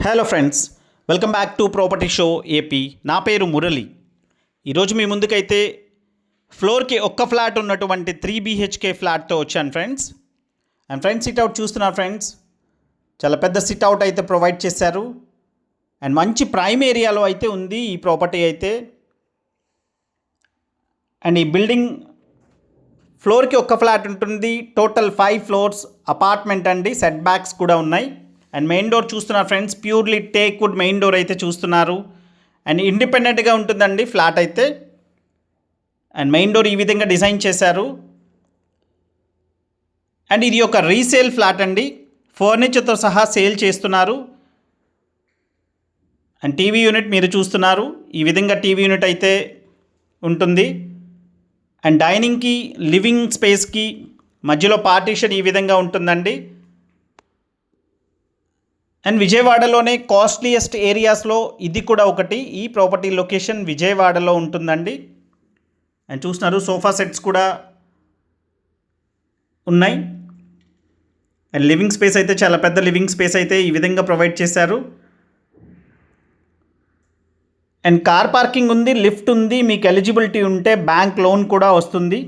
Hello friends, welcome back to property show AP. నా పేరు మురళి. ఈరోజు మీ ముందుకైతే ఫ్లోర్కి ఒక్క ఫ్లాట్ ఉన్నటువంటి 3 BHK ఫ్లాట్తో వచ్చాను ఫ్రెండ్స్. అండ్ ఫ్రెండ్స్, సిట్అవుట్ చూస్తున్నారు ఫ్రెండ్స్. చాలా పెద్ద సిట్అవుట్ అయితే ప్రొవైడ్ చేశారు. అండ్ మంచి ప్రైమ్ ఏరియాలో అయితే ఉంది ఈ ప్రాపర్టీ అయితే. అండ్ ఈ బిల్డింగ్ ఫ్లోర్కి ఒక్క ఫ్లాట్ ఉంటుంది. టోటల్ 5 ఫ్లోర్స్ అపార్ట్మెంట్ అండి. సెట్ బ్యాక్స్ కూడా ఉన్నాయి. అండ్ మెయిన్ డోర్ చూస్తున్నారు friends, purely teak wood main door అయితే చూస్తున్నారు. అండ్ ఇండిపెండెంట్గా ఉంటుందండి ఫ్లాట్ అయితే. అండ్ మెయిన్ డోర్ ఈ విధంగా డిజైన్ చేశారు. అండ్ ఇది ఒక రీసేల్ ఫ్లాట్ అండి. ఫర్నిచర్తో సహా సేల్ చేస్తున్నారు. అండ్ టీవీ యూనిట్ మీరు చూస్తున్నారు. ఈ విధంగా టీవీ యూనిట్ అయితే ఉంటుంది. అండ్ డైనింగ్కి, లివింగ్ స్పేస్కి మధ్యలో పార్టీషన్ ఈ విధంగా ఉంటుందండి. అండ్ విజయవాడలోనే కాస్ట్లీయెస్ట్ ఏరియాస్లో ఇది కూడా ఒకటి. ఈ ప్రాపర్టీ లొకేషన్ విజయవాడలో ఉంటుందండి. అండ్ చూస్తున్నారు, సోఫా సెట్స్ కూడా ఉన్నాయి. అండ్ లివింగ్ స్పేస్ అయితే చాలా పెద్ద లివింగ్ స్పేస్ అయితే ఈ విధంగా ప్రొవైడ్ చేశారు. అండ్ కార్ పార్కింగ్ ఉంది, లిఫ్ట్ ఉంది. మీకు ఎలిజిబిలిటీ ఉంటే బ్యాంక్ లోన్ కూడా వస్తుంది.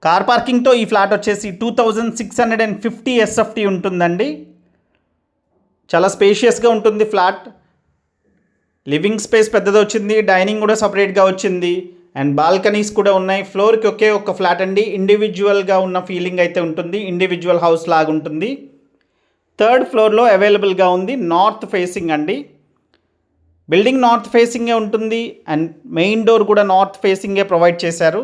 కార్ పార్కింగ్తో ఈ ఫ్లాట్ వచ్చేసి 2650 SFT ఉంటుందండి. చాలా స్పేషియస్గా ఉంటుంది ఫ్లాట్. లివింగ్ స్పేస్ పెద్దది వచ్చింది, డైనింగ్ కూడా సపరేట్గా వచ్చింది. అండ్ బాల్కనీస్ కూడా ఉన్నాయి. ఫ్లోర్కి ఒకే ఒక ఫ్లాట్ అండి. ఇండివిజువల్గా ఉన్న ఫీలింగ్ అయితే ఉంటుంది. ఇండివిజువల్ హౌస్ లాగా ఉంటుంది. 3rd ఫ్లోర్లో అవైలబుల్గా ఉంది. నార్త్ ఫేసింగ్ అండి. బిల్డింగ్ నార్త్ ఫేసింగే ఉంటుంది. అండ్ మెయిన్ డోర్ కూడా నార్త్ ఫేసింగే ప్రొవైడ్ చేశారు.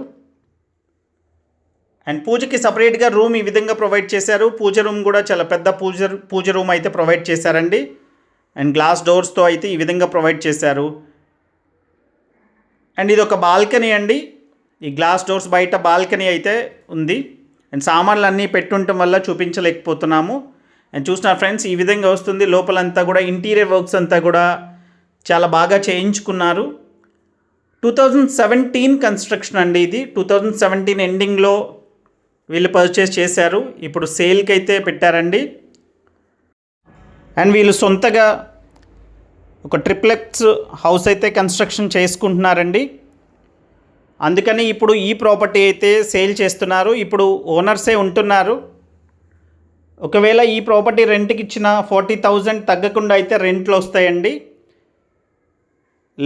అండ్ పూజకి సపరేట్గా రూమ్ ఈ విధంగా ప్రొవైడ్ చేశారు. పూజ రూమ్ కూడా చాలా పెద్ద పూజ రూమ్ అయితే ప్రొవైడ్ చేశారండి. అండ్ గ్లాస్ డోర్స్తో అయితే ఈ విధంగా ప్రొవైడ్ చేశారు. అండ్ ఇది ఒక బాల్కనీ అండి. ఈ గ్లాస్ డోర్స్ బయట బాల్కనీ అయితే ఉంది. అండ్ సామాన్లు అన్నీ పెట్టుండటం వల్ల చూపించలేకపోతున్నాము. అండ్ చూస్తున్నారు ఫ్రెండ్స్, ఈ విధంగా వస్తుంది. లోపలంతా కూడా ఇంటీరియర్ వర్క్స్ అంతా కూడా చాలా బాగా చేయించుకున్నారు. 2017 కన్స్ట్రక్షన్ అండి ఇది. 2017 ఎండింగ్లో వీళ్ళు పర్చేస్ చేశారు. ఇప్పుడు సేల్కి అయితే పెట్టారండి. అండ్ వీళ్ళు సొంతగా ఒక ట్రిప్లెక్స్ హౌస్ అయితే కన్స్ట్రక్షన్ చేసుకుంటున్నారండి. అందుకని ఇప్పుడు ఈ ప్రాపర్టీ అయితే సేల్ చేస్తున్నారు. ఇప్పుడు ఓనర్సే ఉంటున్నారు. ఒకవేళ ఈ ప్రాపర్టీ రెంట్కి ఇచ్చిన 40,000 తగ్గకుండా అయితే రెంట్లు వస్తాయండి.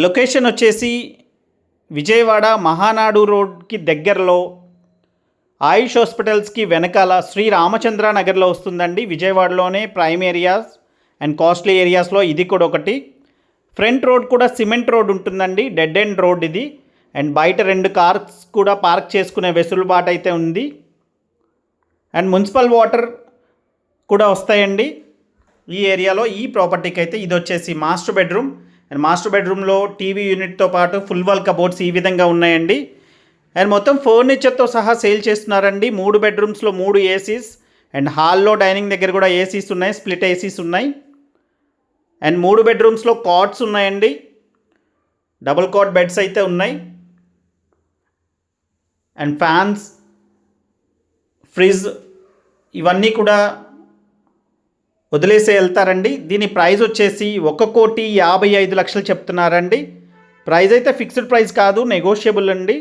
లొకేషన్ వచ్చేసి విజయవాడ మహానాడు రోడ్కి దగ్గరలో ఆయుష్ హాస్పిటల్స్కి వెనకాల శ్రీ రామచంద్ర నగర్లో వస్తుందండి. విజయవాడలోనే ప్రైమ్ ఏరియాస్ అండ్ కాస్ట్లీ ఏరియాస్లో ఇది కూడా ఒకటి. ఫ్రంట్ రోడ్ కూడా సిమెంట్ రోడ్ ఉంటుందండి. డెడ్ ఎండ్ రోడ్ ఇది. అండ్ బయట 2 కార్స్ కూడా పార్క్ చేసుకునే వెసులుబాటు అయితే ఉంది. అండ్ మున్సిపల్ వాటర్ కూడా వస్తాయండి ఈ ఏరియాలో. ఈ ప్రాపర్టీకి అయితే ఇది వచ్చేసి మాస్టర్ బెడ్రూమ్. అండ్ మాస్టర్ బెడ్రూమ్లో టీవీ యూనిట్తో పాటు ఫుల్ వాల్ కబోర్డ్స్ ఈ విధంగా ఉన్నాయండి. అండ్ మొత్తం ఫర్నిచర్తో సహా సేల్ చేస్తున్నారండి. 3 బెడ్రూమ్స్లో 3 ఏసీస్. అండ్ హాల్లో డైనింగ్ దగ్గర కూడా ఏసీస్ ఉన్నాయి, స్ప్లిట్ ఏసీస్ ఉన్నాయి. అండ్ 3 బెడ్రూమ్స్లో కాట్స్ ఉన్నాయండి. డబుల్ కాట్ బెడ్స్ అయితే ఉన్నాయి. అండ్ ఫ్యాన్స్, ఫ్రిడ్జ్ ఇవన్నీ కూడా వదిలేసే వెళ్తారండి. దీని ప్రైస్ వచ్చేసి 1,55,00,000 చెప్తున్నారండి. ప్రైస్ అయితే ఫిక్స్డ్ ప్రైస్ కాదు, నెగోషియబుల్ అండి.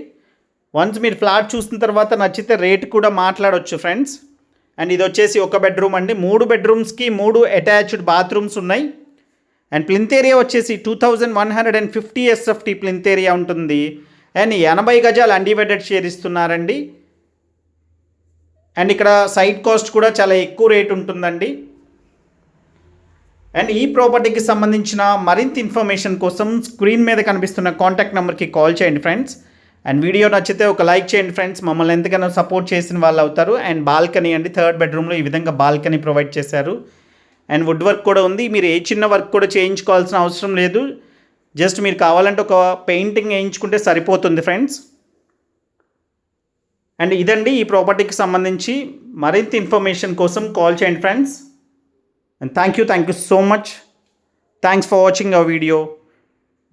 వన్స్ మీరు ఫ్లాట్ చూసిన తర్వాత నచ్చితే రేట్ కూడా మాట్లాడవచ్చు ఫ్రెండ్స్. అండ్ ఇది వచ్చేసి 1 బెడ్రూమ్ అండి. 3 బెడ్రూమ్స్కి 3 అటాచ్డ్ బాత్రూమ్స్ ఉన్నాయి. అండ్ ప్లింత్ ఏరియా వచ్చేసి 2150 SFT ప్లింత్ ఏరియా ఉంటుంది. అండ్ 80 గజాలు అన్డివైడెడ్ షేర్ ఇస్తున్నారండి. అండ్ ఇక్కడ సైట్ కాస్ట్ కూడా చాలా ఎక్కువ రేట్ ఉంటుందండి. అండ్ ఈ ప్రాపర్టీకి సంబంధించిన మరింత ఇన్ఫర్మేషన్ కోసం స్క్రీన్ మీద కనిపిస్తున్న కాంటాక్ట్ నెంబర్కి కాల్ చేయండి ఫ్రెండ్స్. అండ్ వీడియో నచ్చితే ఒక లైక్ చేయండి ఫ్రెండ్స్. మమ్మల్ని ఎంతగానో సపోర్ట్ చేసిన వాళ్ళు అవుతారు. అండ్ బాల్కనీ అండి, 3rd బెడ్రూమ్లో ఈ విధంగా బాల్కనీ ప్రొవైడ్ చేశారు. అండ్ వుడ్ వర్క్ కూడా ఉంది. మీరు ఏ చిన్న వర్క్ కూడా చేయించుకోవాల్సిన అవసరం లేదు. జస్ట్ మీరు కావాలంటే ఒక పెయింటింగ్ వేయించుకుంటే సరిపోతుంది ఫ్రెండ్స్. అండ్ ఇదండి ఈ ప్రాపర్టీకి సంబంధించి. మరింత ఇన్ఫర్మేషన్ కోసం కాల్ చేయండి friends. And thank you so much. Thanks for watching our video.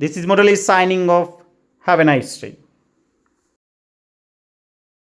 This is Murali signing off. Have a nice day.